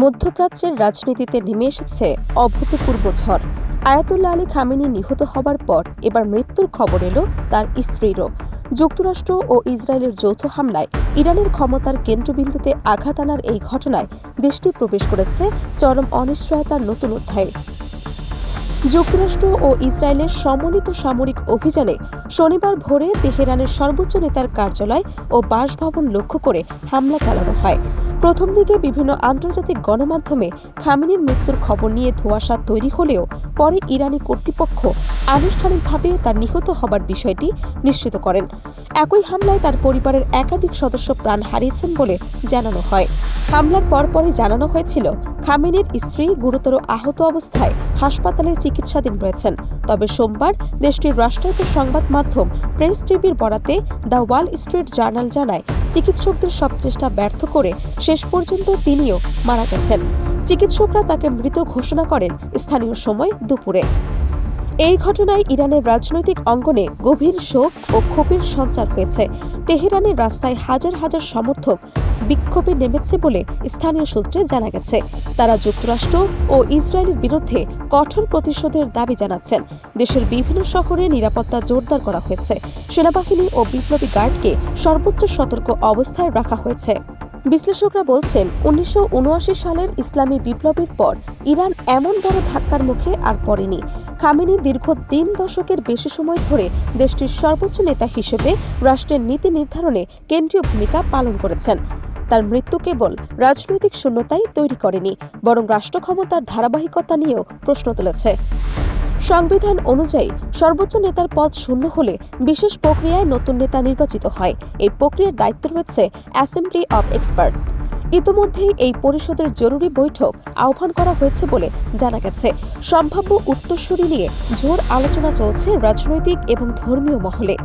মধ্যপ্রাচ্যের রাজনীতিতে নেমে এসেছে অভূতপূর্ব ঝড়। আয়াতুল্লাহ আলী খামেনি নিহত হবার পর এবার মৃত্যুর খবর এলো তার স্ত্রীরও। যুক্তরাষ্ট্র ও ইসরায়েলের যৌথ হামলায় ইরানের ক্ষমতার কেন্দ্রবিন্দুতে আঘাত আনার এই ঘটনায় দেশটি প্রবেশ করেছে চরম অনিশ্চয়তার নতুন অধ্যায়ে। যুক্তরাষ্ট্র ও ইসরায়েলের সমন্বিত সামরিক অভিযানে শনিবার ভোরে তেহরানের সর্বোচ্চ নেতার কার্যালয় ও বাসভবন লক্ষ্য করে হামলা চালানো হয়। প্রথম দিকে বিভিন্ন আন্তর্জাতিক গণমাধ্যমে খামেনির মৃত্যুর খবর নিয়ে ধোঁয়াশা তৈরি হলেও পরে ইরানি কর্তৃপক্ষ আনুষ্ঠানিকভাবে তার নিহত হবার বিষয়টি নিশ্চিত করেন। একই হামলায় তার পরিবারের একাধিক সদস্য প্রাণ হারিয়েছেন বলে জানানো হয়। হামলার পরপরই জানানো হয়েছিল খামেনির স্ত্রী গুরুতর আহত অবস্থায় হাসপাতালে চিকিৎসাধীন রয়েছেন। তবে সোমবার দেশটির রাষ্ট্রায়ত্ত সংবাদ মাধ্যম প্রেস টিভির বরাতে দ্য ওয়াল স্ট্রিট জার্নাল জানায়, চিকিৎসকদের সব চেষ্টা ব্যর্থ করে শেষ পর্যন্ত তিনিও মারা গেছেন। চিকিৎসকরা তাকে মৃত ঘোষণা করেন স্থানীয় সময় দুপুরে। এই ঘটনায় ইরানের রাজনৈতিক অঙ্গনে গভীর শোক ও ক্ষোভের সঞ্চার হয়েছে। তেহরানের রাস্তায় হাজার হাজার সমর্থক বিক্ষোভে নেমেছে বলে স্থানীয় সূত্রে জানা গেছে। তারা যুক্তরাষ্ট্র ও ইসরায়েলের বিরুদ্ধে কঠোর প্রতিশোধের দাবি জানাচ্ছেন। দেশের বিভিন্ন শহরে নিরাপত্তা জোরদার করা হয়েছে। সেনাবাহিনী ও বিপ্লবী গার্ডকে সর্বোচ্চ সতর্ক অবস্থায় রাখা হয়েছে। বিশ্লেষকরা বলছেন, 1979 সালের ইসলামী বিপ্লবের পর ইরান এমন বড় ধাক্কার মুখে আর পড়েনি। খামেনি দীর্ঘ 3 দশকের বেশি সময় ধরে দেশটির সর্বোচ্চ নেতা হিসেবে রাষ্ট্রের নীতি নির্ধারণে কেন্দ্রীয় ভূমিকা পালন করেছেন। তার মৃত্যু কেবল রাজনৈতিক শূন্যতাই তৈরি করেনি, বরং রাষ্ট্র ক্ষমতার ধারাবাহিকতা নিয়েও প্রশ্ন তুলেছে। সংবিধান অনুযায়ী সর্বোচ্চ নেতার পদ শূন্য হলে বিশেষ প্রক্রিয়ায় নতুন নেতা নির্বাচিত হয়। এই প্রক্রিয়ার দায়িত্ব রয়েছে অ্যাসেম্বলি অব এক্সপার্ট। ইতোমধ্যেই এই পরিষদের জরুরি বৈঠক আহ্বান করা হয়েছে বলে জানা গেছে। সম্ভাব্য উত্তরসূরি নিয়ে ঝোর আলোচনা চলছে রাজনৈতিক এবং ধর্মীয় মহলে।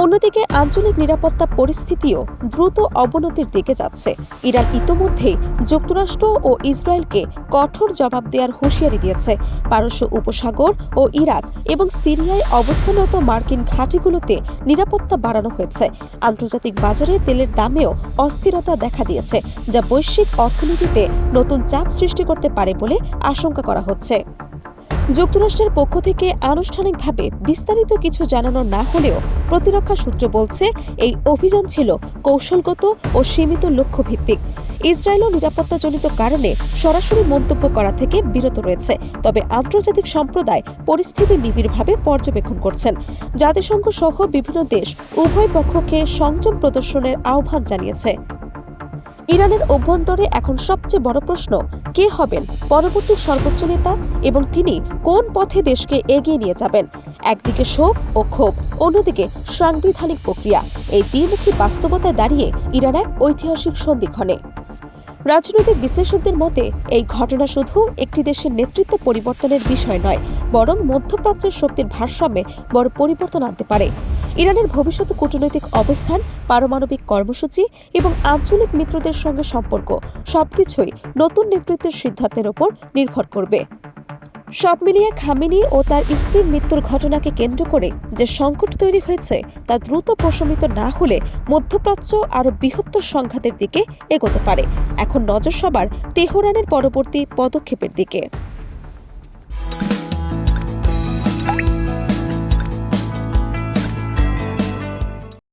অন্যদিকে আঞ্চলিক নিরাপত্তা পরিস্থিতিও দ্রুত অবনতির দিকে যাচ্ছে। ইরান ইতোমধ্যেই যুক্তরাষ্ট্র ও ইসরায়েলকে কঠোর জবাব দেওয়ার হুঁশিয়ারি দিয়েছে। পারস্য উপসাগর ও ইরাক এবং সিরিয়ায় অবস্থানরত মার্কিন ঘাঁটিগুলোতে নিরাপত্তা বাড়ানো হয়েছে। আন্তর্জাতিক বাজারে তেলের দামেও অস্থিরতা দেখা দিয়েছে, যা বৈশ্বিক অর্থনীতিতে নতুন চাপ সৃষ্টি করতে পারে বলে আশঙ্কা করা হচ্ছে। যুক্তরাষ্ট্রের পক্ষ থেকে আনুষ্ঠানিকভাবে বিস্তারিত কিছু জানানো না হলেও প্রতিরক্ষা সূত্র বলছে, এই অভিযান ছিল কৌশলগত ও সীমিত লক্ষ্যভিত্তিক। ইসরায়েলও নিরাপত্তাজনিত কারণে সরাসরি মন্তব্য করা থেকে বিরত রয়েছে। তবে আন্তর্জাতিক সম্প্রদায় পরিস্থিতি নিবিড়ভাবে পর্যবেক্ষণ করছেন। জাতিসংঘ সহ বিভিন্ন দেশ উভয় পক্ষকে সংযম প্রদর্শনের আহ্বান জানিয়েছে। ইরানের অভ্যন্তরে এখন সবচেয়ে বড় প্রশ্ন, কে হবেন পরবর্তী সর্বোচ্চ নেতা এবং তিনি কোন পথে দেশকে এগিয়ে নিয়ে যাবেন। একদিকে শোক ও ক্ষোভ, অন্যদিকে সাংবিধানিক প্রক্রিয়া। এই দ্বিমুখী বাস্তবতায় দাঁড়িয়ে ইরান এক ঐতিহাসিক সন্ধিক্ষণে। রাজনৈতিক বিশ্লেষকদের মতে এই ঘটনা শুধু একটি দেশের নেতৃত্ব পরিবর্তনের বিষয় নয়, বরং মধ্যপ্রাচ্যের শক্তির ভারসাম্যে বড় পরিবর্তন আনতে পারে। ইরানের ভবিষ্যৎ কূটনৈতিক অবস্থান, পারমাণবিক কর্মসূচি এবং আঞ্চলিক মিত্রদের সঙ্গে সম্পর্ক সবকিছুই নতুন নেতৃত্বের সিদ্ধান্তের ওপর নির্ভর করবে। সব মিলিয়ে খামেনি ও তার স্ত্রীর মৃত্যুর ঘটনাকে কেন্দ্র করে যে সংকট তৈরি হয়েছে তা দ্রুত প্রশমিত না হলে মধ্যপ্রাচ্য আরও বৃহত্তর সংঘাতের দিকে এগোতে পারে। এখন নজর সবার তেহরানের পরবর্তী পদক্ষেপের দিকে।